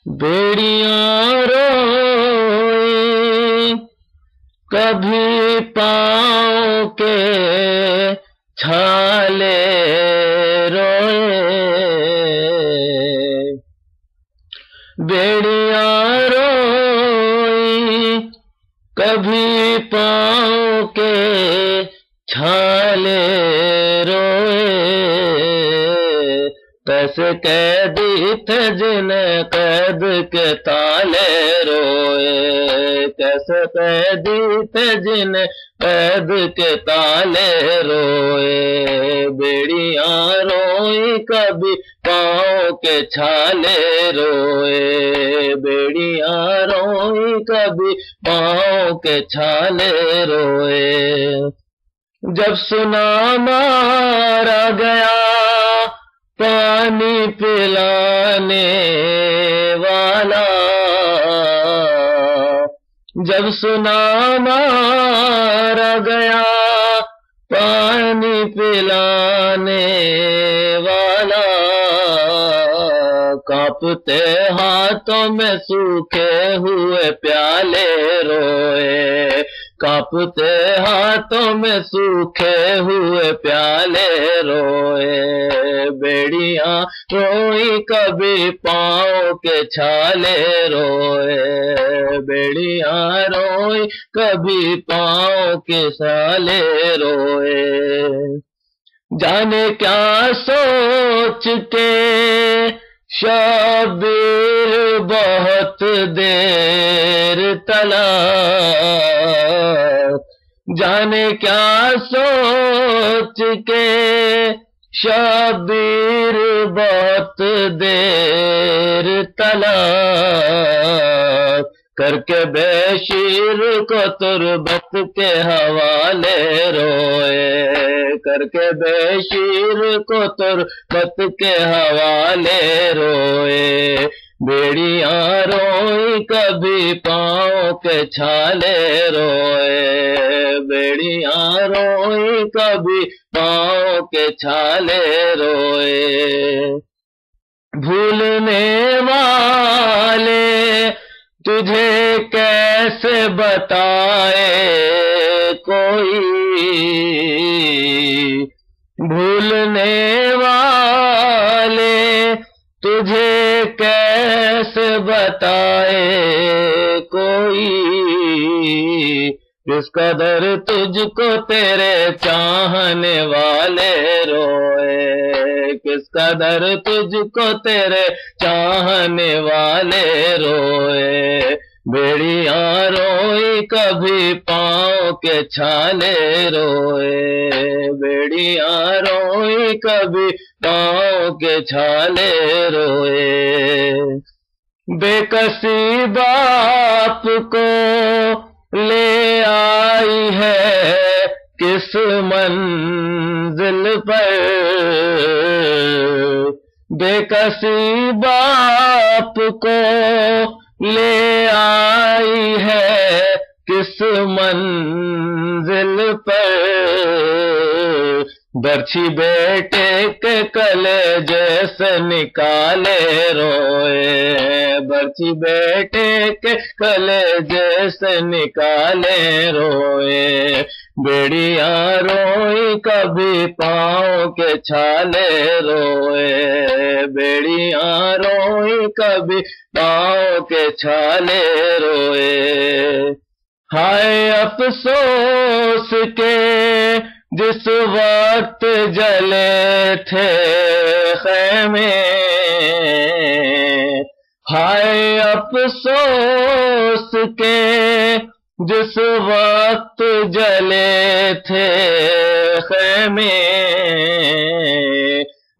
بیڑیاں روئی کبھی پاؤں کے چھالے روئے، بیڑیاں روئی کبھی پاؤں کے چھالے روئے، کیسے قیدی تھے جنہیں قید کے تالے روئے، کیسے قیدی تھے جنہیں قید کے تالے روئے، بیڑیاں روئی کبھی پاؤں کے چھالے روئے، بیڑیاں روئی کبھی پاؤں کے چھالے روئے، جب سنا مارا گیا پانی پلانے والا، جب سنا مارا گیا پانی پلانے والا، کانپتے ہاتھوں میں سوکھے ہوئے پیالے روئے، کانپتے ہاتھوں میں سوکھے ہوئے پیالے روئے، بیڑیاں روئی کبھی پاؤں کے چھالے روئے، بیڑیاں روئی کبھی پاؤں کے چھالے روئے، جانے کیا سوچ کے شبیر بہت دیر تلا، جانے کیا سوچ کے شبیر بہت دیر تلا، کر کے بے شیر کو تربت کے حوالے روئے، کر کے بے شیر کو تربت کے حوالے روئے، بیڑیاں روئی کبھی پاؤں کے چھالے روئے، بیڑیاں روئی کبھی پاؤں کے چھالے روئے، بھولنے والے تجھے کیسے بتائے کوئی، بھولنے والے تجھے کیسے بتائے کوئی، کس قدر تجھ کو تیرے چاہنے والے روئے، کس قدر تجھ کو تیرے چاہنے والے روئے، بیڑیاں روئی کبھی پاؤں کے چھالے روئے، بیڑیاں روئی کبھی پاؤں کے چھالے روئے، بے کسی باپ کو لے آئی ہے کس منزل پر، بے کسی باپ کو لے آئی ہے کس منزل پر، برچھی بیٹے کے کلیجے سے نکالے روئے، برچھی بیٹے کے کلیجے سے نکالے روئے، بیڑیاں روئی کبھی پاؤں کے چھالے روئے، بیڑیاں روئی کبھی پاؤں کے چھالے روئے، ہائے افسوس کے جس وقت جلے تھے خیمے، ہائے افسوس کے جس وقت جلے تھے خیمے،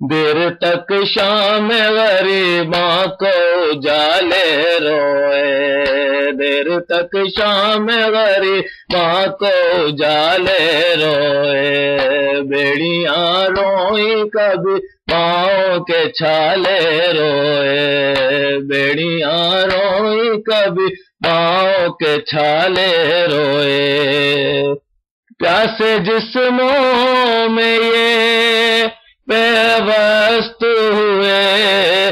دیر تک شام غریباں کو اجالے روئے، دیر تک شام غریباں کو اجالے روئے، بیڑیاں روئی کبھی پاؤں کے چھالے روئے، بیڑیاں روئی کبھی پاؤں کے چھالے روئے، پیاسے جسموں میں یہ پیوست ہوئے